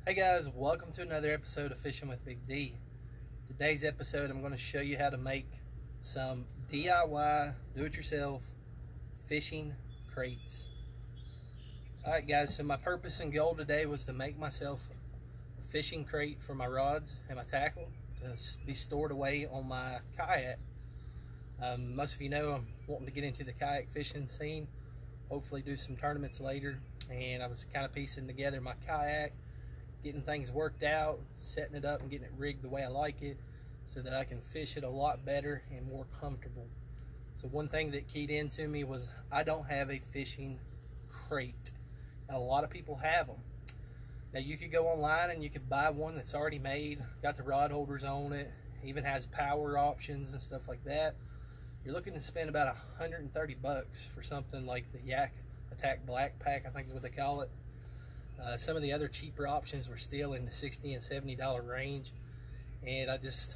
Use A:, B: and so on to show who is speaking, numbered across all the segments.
A: Hey guys, welcome to another episode of Fishing with Big D. Today's episode I'm going to show you how to make some DIY, do-it-yourself fishing crates. Alright guys, so my purpose and goal today was to make myself a fishing crate for my rods and my tackle to be stored away on my kayak. Most of you know I'm wanting to get into the kayak fishing scene, hopefully do some tournaments later, and I was kind of piecing together my kayak, getting things worked out, setting it up and getting it rigged the way I like it so that I can fish it a lot better and more comfortable. So one thing that keyed into me was I don't have a fishing crate. Now, a lot of people have them. Now you could go online and you could buy one that's already made, got the rod holders on it, even has power options and stuff like that. You're looking to spend about 130 bucks for something like the Yak Attack Black Pack, I think is what they call it. Some of the other cheaper options were still in the $60 and $70 range, and I just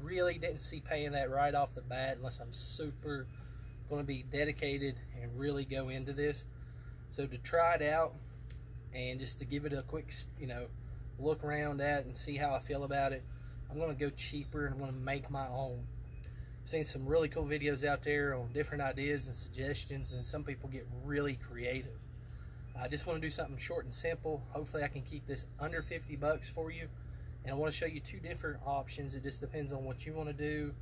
A: really didn't see paying that right off the bat unless I'm super going to be dedicated and really go into this. So to try it out and just to give it a quick, look around at and see how I feel about it, I'm going to go cheaper and I'm going to make my own. I've seen some really cool videos out there on different ideas and suggestions, and some people get really creative. I just want to do something short and simple. Hopefully I can keep this under 50 bucks for you. And I want to show you two different options. It just depends on what you want to do.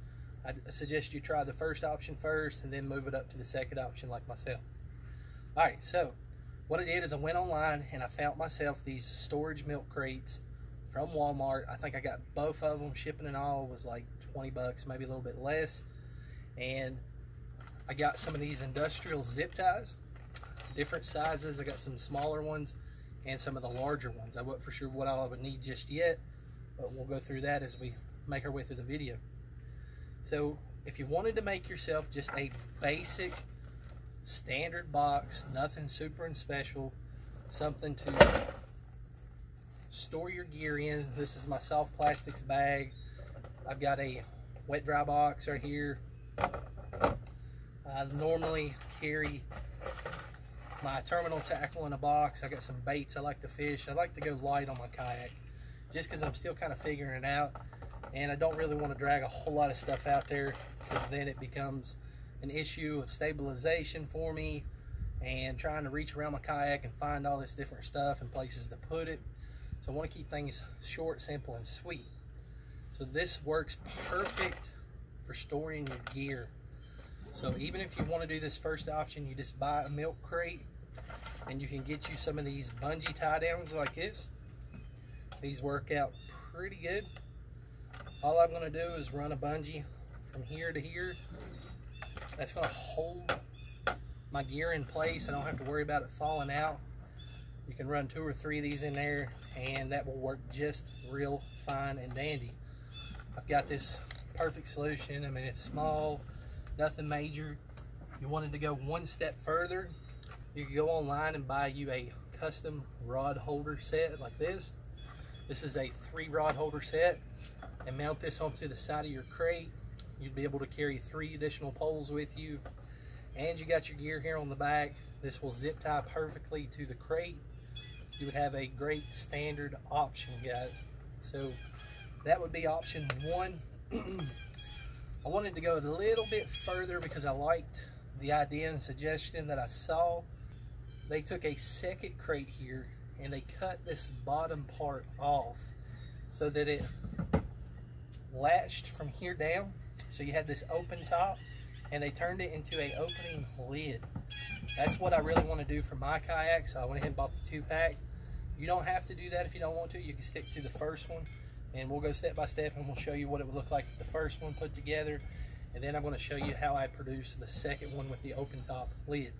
A: I suggest you try the first option first and then move it up to the second option like myself. Alright, so what I did is I went online and I found myself these storage milk crates from Walmart. I think I got both of them. Shipping and all was like 20 bucks, maybe a little bit less. And I got some of these industrial zip ties. Different sizes. I got some smaller ones and some of the larger ones. I wasn't for sure what all I would need just yet, but we'll go through that as we make our way through the video. So if you wanted to make yourself just a basic standard box, nothing super and special, something to store your gear in. This is my soft plastics bag. I've got a wet dry box right here. I normally carry my terminal tackle in a box. I got some baits I like to fish. I like to go light on my kayak just because I'm still kind of figuring it out, and I don't really want to drag a whole lot of stuff out there because then it becomes an issue of stabilization for me and trying to reach around my kayak and find all this different stuff and places to put it. So I want to keep things short, simple, and sweet. So this works perfect for storing your gear. So even if you want to do this first option, you just buy a milk crate and you can get you some of these bungee tie downs like this. These work out pretty good. All I'm going to do is run a bungee from here to here. That's going to hold my gear in place. I don't have to worry about it falling out. You can run 2 or 3 of these in there and that will work just real fine and dandy. I've got this perfect solution. I mean, it's small, nothing major. You wanted to go one step further, you could go online and buy you a custom rod holder set like this. This is a 3 rod holder set, and mount this onto the side of your crate. You'd be able to carry 3 additional poles with you, and you got your gear here on the back. This will zip tie perfectly to the crate. You would have a great standard option, guys. So that would be option 1. I wanted to go a little bit further because I liked the idea and suggestion that I saw. They took a second crate here and they cut this bottom part off so that it latched from here down. So you had this open top and they turned it into an opening lid. That's what I really want to do for my kayak, so I went ahead and bought the 2-pack. You don't have to do that if you don't want to. You can stick to the first one. And we'll go step by step and we'll show you what it would look like with the first one put together. And then I'm going to show you how I produce the second one with the open top lid.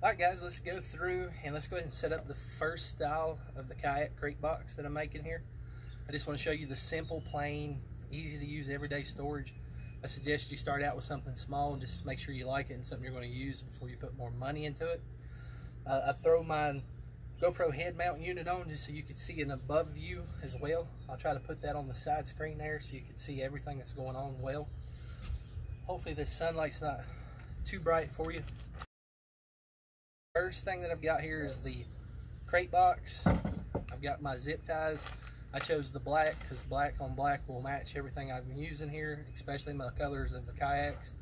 A: Alright guys, let's go through and let's go ahead and set up the first style of the kayak crate box that I'm making here. I just want to show you the simple, plain, easy to use everyday storage. I suggest you start out with something small and just make sure you like it and something you're going to use before you put more money into it. I throw my GoPro head mount unit on just so you can see an above view as well. I'll try to put that on the side screen there so you can see everything that's going on well. Hopefully this sunlight's not too bright for you. First thing that I've got here is the crate box. I've got my zip ties. I chose the black because black on black will match everything I've been using here, especially my colors of the kayaks.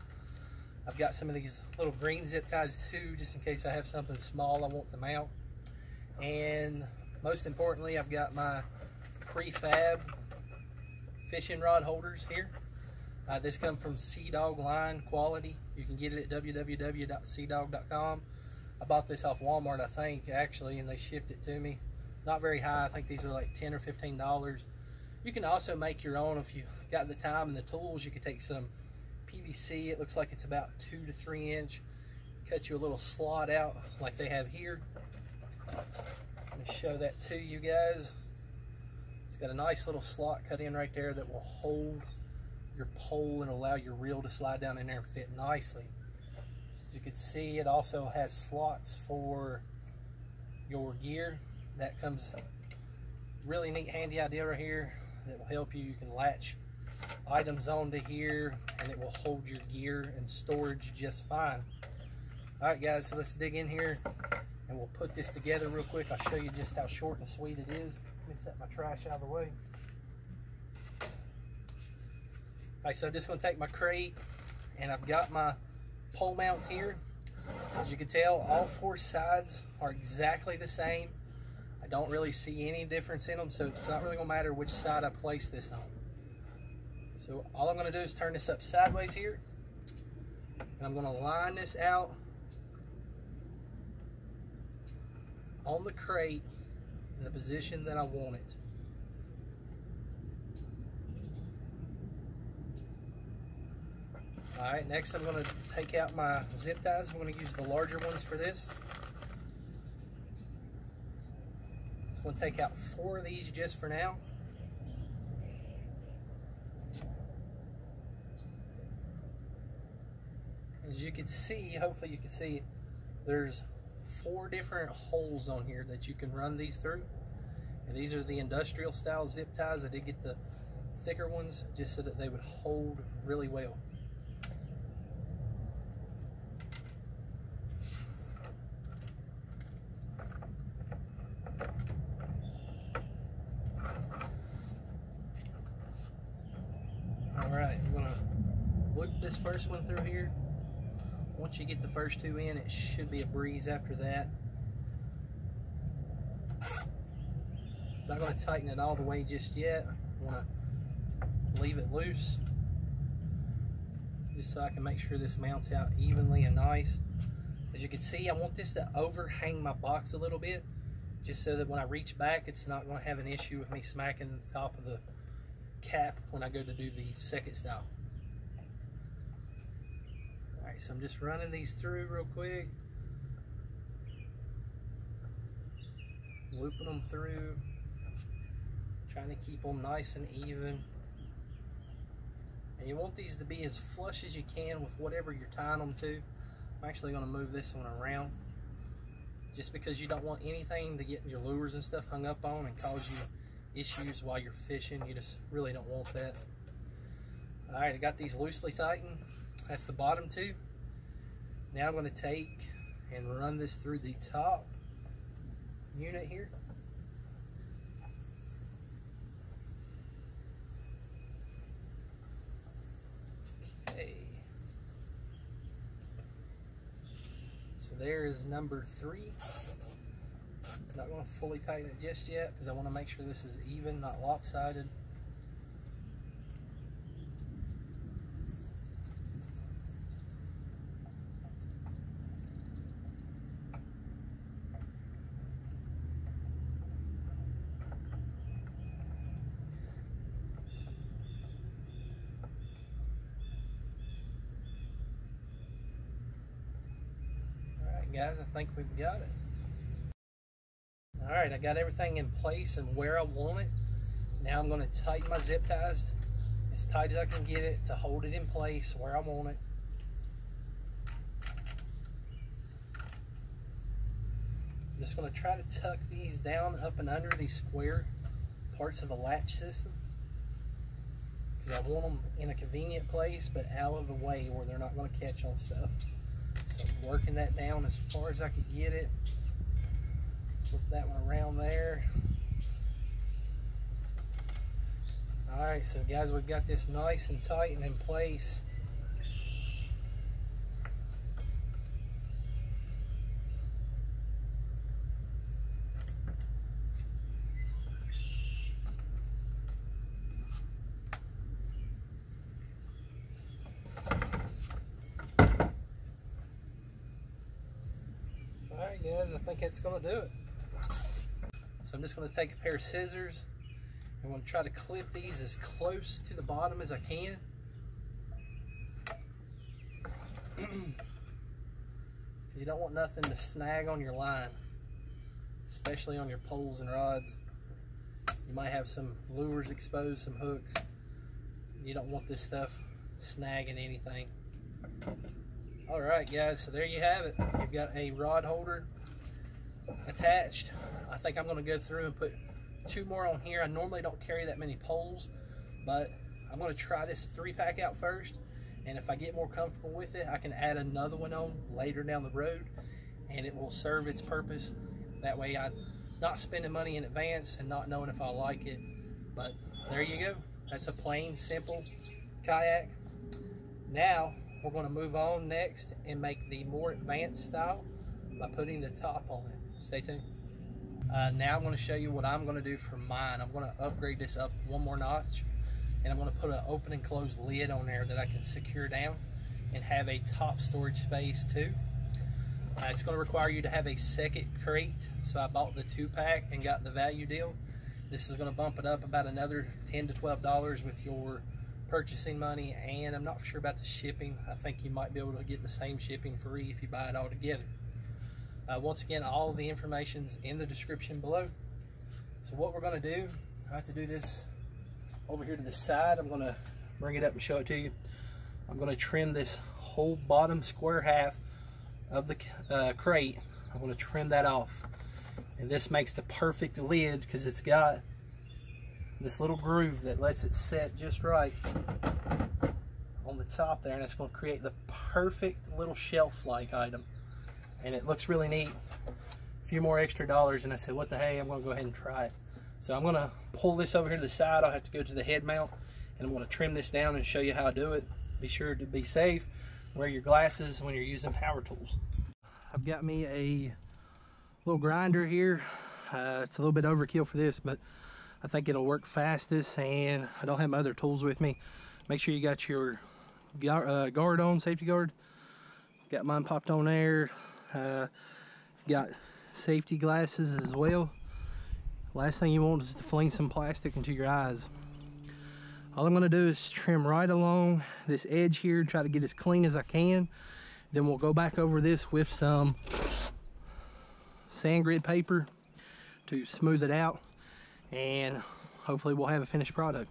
A: I've got some of these little green zip ties too, just in case I have something small I want to mount. And most importantly, I've got my prefab fishing rod holders here. This comes from Sea Dog Line Quality. You can get it at www.seadog.com. I bought this off Walmart, I think, actually, and they shipped it to me. Not very high. I think these are like $10 or $15. You can also make your own if you got the time and the tools. You could take some PVC. It looks like it's about 2 to 3 inch. Cut you a little slot out like they have here. Let me show that to you guys. It's got a nice little slot cut in right there that will hold your pole and allow your reel to slide down in there and fit nicely. As you can see, it also has slots for your gear. That comes really neat, handy idea right here that will help you. You can latch items onto here and it will hold your gear and storage just fine. Alright guys, so let's dig in here and we'll put this together real quick. I'll show you just how short and sweet it is. Let me set my trash out of the way. Alright, so I'm just going to take my crate and I've got my pole mounts here. As you can tell, all 4 sides are exactly the same. I don't really see any difference in them, so it's not really going to matter which side I place this on. So all I'm going to do is turn this up sideways here. And I'm going to line this out on the crate in the position that I want it. Alright, next I'm going to take out my zip ties. I'm going to use the larger ones for this. I'm going to take out 4 of these just for now. As you can see, hopefully you can see, there's 4 different holes on here that you can run these through. And these are the industrial style zip ties. I did get the thicker ones just so that they would hold really well. Alright, I'm going to loop this first one through here. Once you get the first 2 in, it should be a breeze after that. Not going to tighten it all the way just yet. I want to leave it loose just so I can make sure this mounts out evenly and nice. As you can see, I want this to overhang my box a little bit just so that when I reach back, it's not going to have an issue with me smacking the top of the cap when I go to do the second style. Alright, so I'm just running these through real quick. Looping them through. Trying to keep them nice and even. And you want these to be as flush as you can with whatever you're tying them to. I'm actually going to move this one around. Just because you don't want anything to get your lures and stuff hung up on and cause you issues while you're fishing. You just really don't want that. Alright, I got these loosely tightened. That's the bottom 2. Now I'm going to take and run this through the top unit here. Okay. So there is number 3. Not going to fully tighten it just yet because I want to make sure this is even, not lopsided. Alright guys, I think we've got it. Alright, I got everything in place and where I want it. Now I'm going to tighten my zip ties as tight as I can get it to hold it in place where I want it. I'm just going to try to tuck these down up and under these square parts of the latch system, because I want them in a convenient place but out of the way where they're not going to catch on stuff. So I'm working that down as far as I could get it. Flip that one around there. Alright, so guys, we've got this nice and tight and in place. Alright guys, I think that's going to do it. So I'm just going to take a pair of scissors. I'm going to try to clip these as close to the bottom as I can. You don't want nothing to snag on your line, especially on your poles and rods. You might have some lures exposed, some hooks. You don't want this stuff snagging anything. Alright guys, so there you have it. You've got a rod holder attached. I think I'm going to go through and put 2 more on here. I normally don't carry that many poles, but I'm going to try this 3-pack out first, and if I get more comfortable with it, I can add another one on later down the road, and it will serve its purpose. That way I'm not spending money in advance and not knowing if I like it. But there you go. That's a plain, simple kayak. Now we're going to move on next and make the more advanced style by putting the top on it. Stay tuned. Now I'm going to show you what I'm going to do for mine. I'm going to upgrade this up 1 more notch, and I'm going to put an open and closed lid on there that I can secure down and have a top storage space too. It's going to require you to have a second crate, so I bought the 2-pack and got the value deal. This is going to bump it up about another $10 to $12 with your purchasing money, and I'm not sure about the shipping. I think you might be able to get the same shipping free if you buy it all together. Once again, all the information's in the description below. So what we're going to do, I have to do this over here to the side. I'm going to bring it up and show it to you. I'm going to trim this whole bottom square half of the crate. I'm going to trim that off, and this makes the perfect lid because it's got this little groove that lets it set just right on the top there, and it's going to create the perfect little shelf-like item. And it looks really neat. A few more extra dollars, and I said, what the hey, I'm going to go ahead and try it. So I'm going to pull this over here to the side. I'll have to go to the head mount, and I'm going to trim this down and show you how I do it. Be sure to be safe. Wear your glasses when you're using power tools. I've got me a little grinder here. It's a little bit overkill for this, but I think it'll work fastest, and I don't have my other tools with me. Make sure you got your guard on, safety guard. Got mine popped on there. Got safety glasses as well. Last thing you want is to fling some plastic into your eyes. All I'm going to do is trim right along this edge here and try to get as clean as I can. Then we'll go back over this with some sand grid paper to smooth it out, and hopefully we'll have a finished product.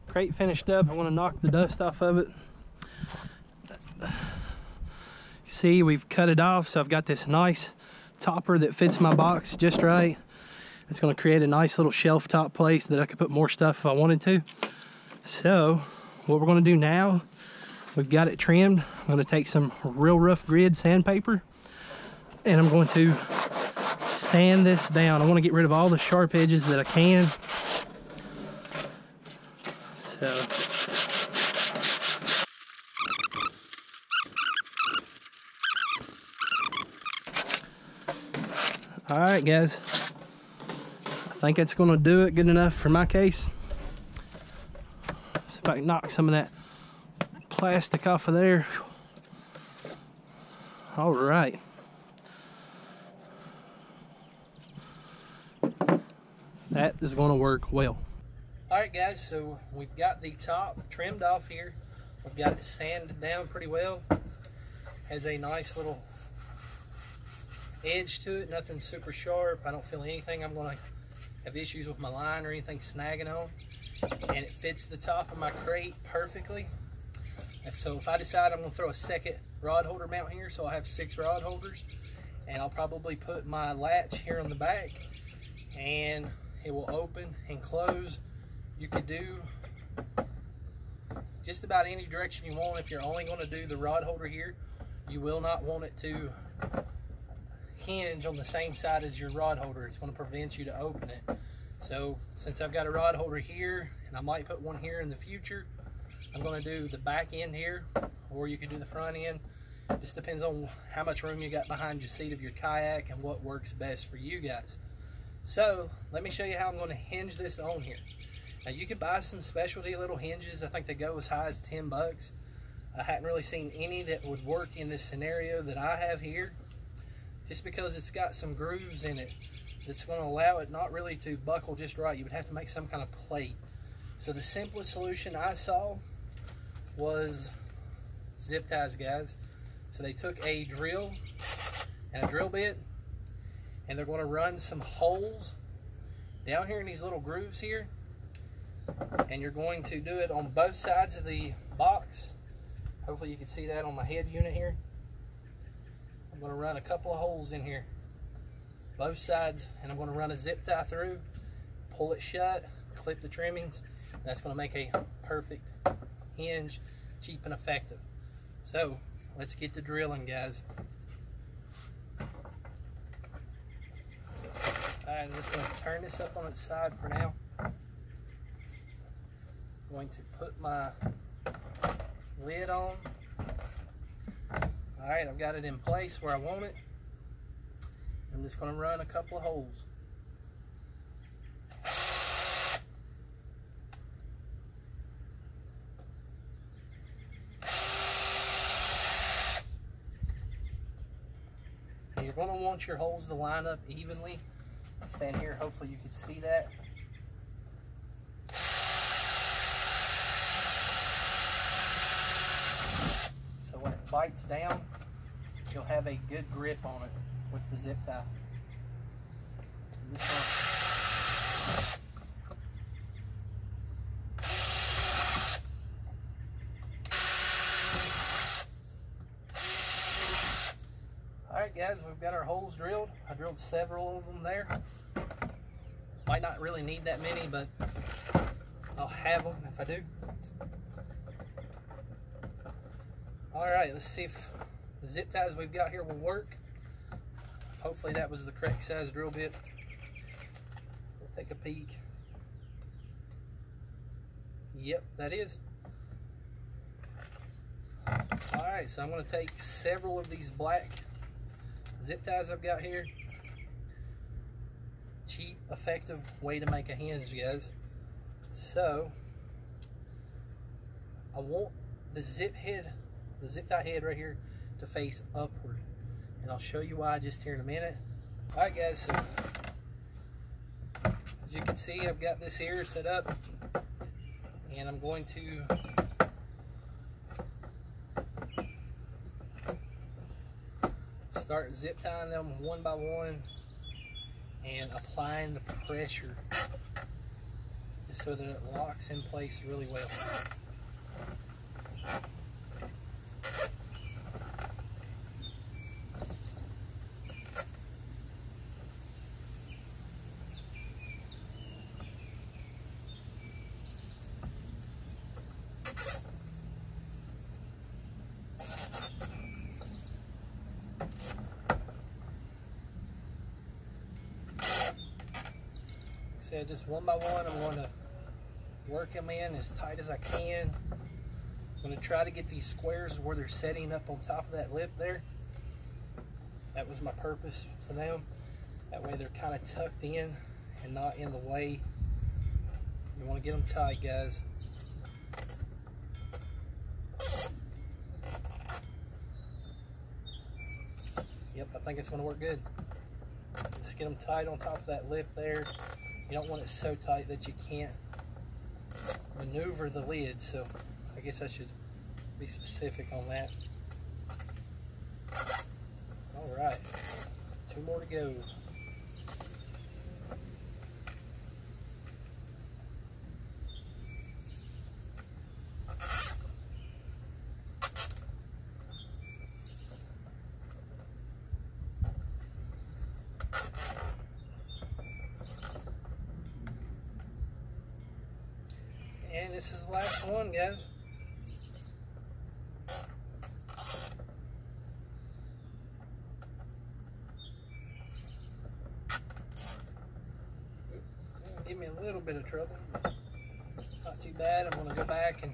A: Crate finished up. I want to knock the dust off of it. See, we've cut it off, so I've got this nice topper that fits my box just right. It's going to create a nice little shelf top place that I could put more stuff if I wanted to. So what we're going to do now, we've got it trimmed. I'm going to take some real rough grid sandpaper, and I'm going to sand this down. I want to get rid of all the sharp edges that I can. So all right guys, I think that's going to do it good enough for my case. See if I can knock some of that plastic off of there. All right, that is going to work well. Alright guys, so we've got the top trimmed off here. We've got it sanded down pretty well. Has a nice little edge to it, nothing super sharp. I don't feel anything I'm gonna have issues with my line or anything snagging on. And it fits the top of my crate perfectly. So if I decide I'm gonna throw a second rod holder mount here, so I have 6 rod holders, and I'll probably put my latch here on the back, and it will open and close. You could do just about any direction you want. If you're only going to do the rod holder here, you will not want it to hinge on the same side as your rod holder. It's going to prevent you to open it. So since I've got a rod holder here, and I might put one here in the future, I'm going to do the back end here, or you could do the front end. Just depends on how much room you got behind your seat of your kayak and what works best for you guys. So let me show you how I'm going to hinge this on here. Now you could buy some specialty little hinges. I think they go as high as 10 bucks. I hadn't really seen any that would work in this scenario that I have here, just because it's got some grooves in it that's going to allow it not really to buckle just right. You would have to make some kind of plate. So the simplest solution I saw was zip ties, guys. So they took a drill and a drill bit, and they're going to run some holes down here in these little grooves here, and you're going to do it on both sides of the box. Hopefully you can see that on my head unit here. I'm going to run a couple of holes in here, both sides, and I'm going to run a zip tie through, pull it shut, clip the trimmings. That's going to make a perfect hinge, cheap and effective. So let's get to drilling, guys. Alright, I'm just going to turn this up on its side for now. Going to put my lid on. Alright, I've got it in place where I want it. I'm just going to run a couple of holes. You're going to want your holes to line up evenly. Stand here, hopefully you can see that. So when it bites down, you'll have a good grip on it with the zip tie. Alright guys, we've got our holes drilled. I drilled several of them there. Might not really need that many, but I'll have them if I do. Alright, let's see if the zip ties we've got here will work. Hopefully that was the correct size drill bit. We'll take a peek. Yep, that is. Alright, so I'm going to take several of these black zip ties I've got here. Cheap, effective way to make a hinge, guys. So I want the zip tie head right here to face upward, and I'll show you why just here in a minute. Alright guys, so as you can see, I've got this here set up, and I'm going to start zip tying them one by one and applying the pressure just so that it locks in place really well. Just one by one, I'm going to work them in as tight as I can. I'm going to try to get these squares where they're setting up on top of that lip there. That was my purpose for them. That way they're kind of tucked in and not in the way. You want to get them tight, guys. Yep, I think it's going to work good. Just get them tight on top of that lip there. You don't want it so tight that you can't maneuver the lid, so I guess I should be specific on that. Alright, 2 more to go. And this is the last one, guys. Give me a little bit of trouble, but not too bad. I'm going to go back and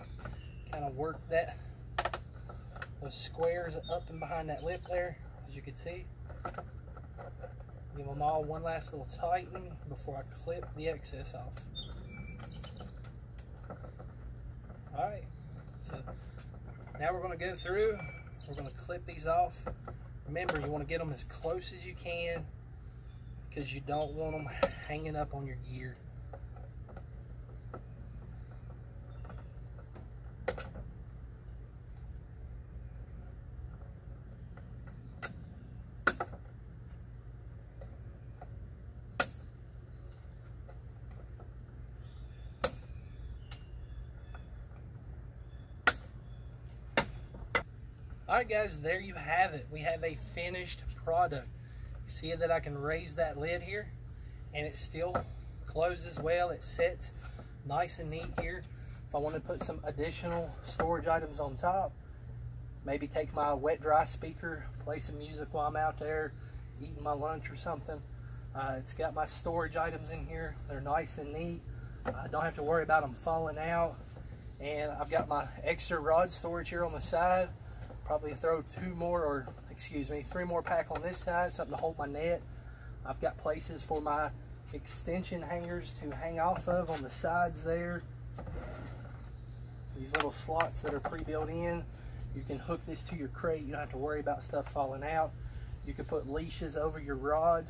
A: kind of work those squares up and behind that lip there, as you can see. Give them all one last little tighten before I clip the excess off. Alright, so now we're going to go through, we're going to clip these off. Remember, you want to get them as close as you can because you don't want them hanging up on your gear. Alright guys, there you have it. We have a finished product. See that I can raise that lid here and it still closes well. It sits nice and neat here. If I want to put some additional storage items on top, maybe take my wet dry speaker, play some music while I'm out there eating my lunch or something. It's got my storage items in here. They're nice and neat. I don't have to worry about them falling out. And I've got my extra rod storage here on the side. Probably throw 3 more pack on this side, something to hold my net. I've got places for my extension hangers to hang off of on the sides there. These little slots that are pre-built in. You can hook this to your crate. You don't have to worry about stuff falling out. You can put leashes over your rod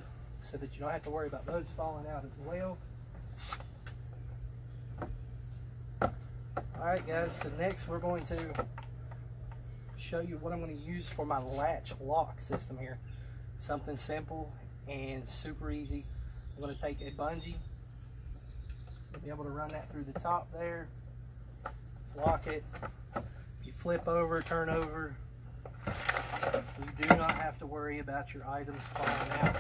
A: so that you don't have to worry about those falling out as well. Alright guys, so next we're going to show you what I'm going to use for my latch lock system here. Something simple and super easy. I'm going to take a bungee. You'll be able to run that through the top there. Lock it. If you flip over, turn over, you do not have to worry about your items falling out.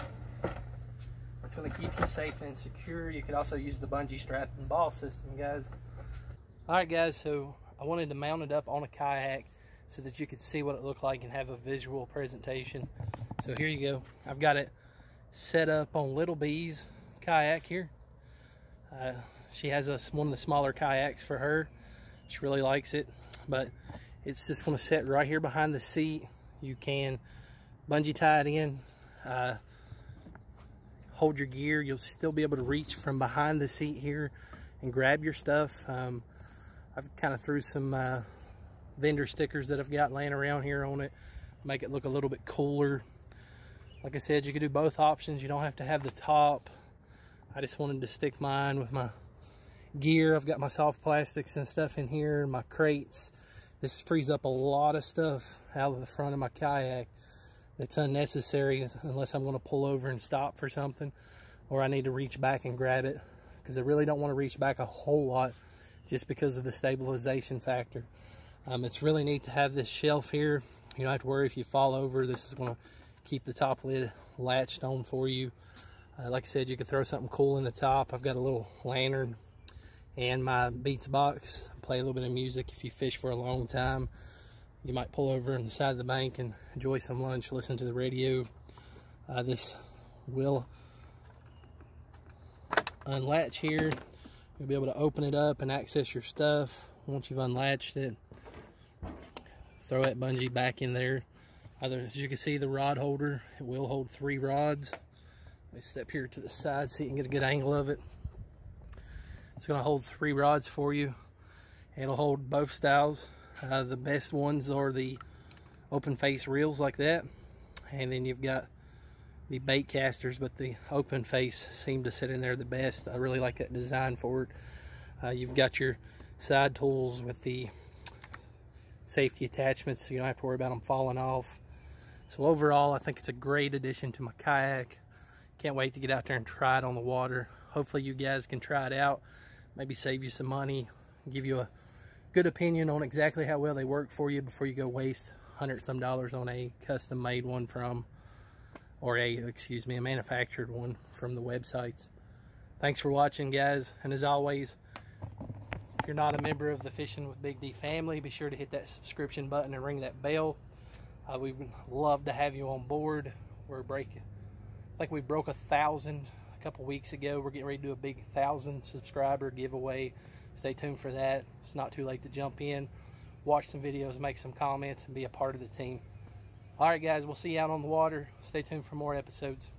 A: It's going to keep you safe and secure. You could also use the bungee strap and ball system, guys. Alright guys, so I wanted to mount it up on a kayak so that you could see what it looked like and have a visual presentation. So here you go. I've got it set up on Little B's kayak here. She has one of the smaller kayaks for her. She really likes it, but it's just going to sit right here behind the seat. You can bungee tie it in, hold your gear. You'll still be able to reach from behind the seat here and grab your stuff. I've kind of threw some vendor stickers that I've got laying around here on it, make it look a little bit cooler. Like I said, you could do both options. You don't have to have the top. I just wanted to stick mine with my gear. I've got my soft plastics and stuff in here, my crates. This frees up a lot of stuff out of the front of my kayak that's unnecessary unless I'm going to pull over and stop for something, or I need to reach back and grab it, because I really don't want to reach back a whole lot just because of the stabilization factor. It's really neat to have this shelf here. You don't have to worry if you fall over. This is going to keep the top lid latched on for you. Like I said, you could throw something cool in the top. I've got a little lantern and my Beats box. Play a little bit of music. If you fish for a long time, you might pull over on the side of the bank and enjoy some lunch, listen to the radio. This will unlatch here. You'll be able to open it up and access your stuff once you've unlatched it. Throw that bungee back in there. As you can see, the rod holder, it will hold 3 rods. Let me step here to the side so you can get a good angle of it. It's going to hold 3 rods for you. It'll hold both styles. The best ones are the open face reels like that, and then you've got the bait casters, but the open face seem to sit in there the best. I really like that design for it. You've got your side tools with the safety attachments, so you don't have to worry about them falling off. So overall, I think it's a great addition to my kayak. Can't wait to get out there and try it on the water. Hopefully you guys can try it out, maybe save you some money, give you a good opinion on exactly how well they work for you before you go waste $100-some on a custom made one from, or a manufactured one from the websites. Thanks for watching, guys, and as always, if you're not a member of the Fishing with Big D family, be sure to hit that subscription button and ring that bell. We would love to have you on board. I think we broke 1,000 a couple weeks ago. We're getting ready to do a big 1,000 subscriber giveaway. Stay tuned for that. It's not too late to jump in, watch some videos, make some comments, and be a part of the team. All right, guys, we'll see you out on the water. Stay tuned for more episodes.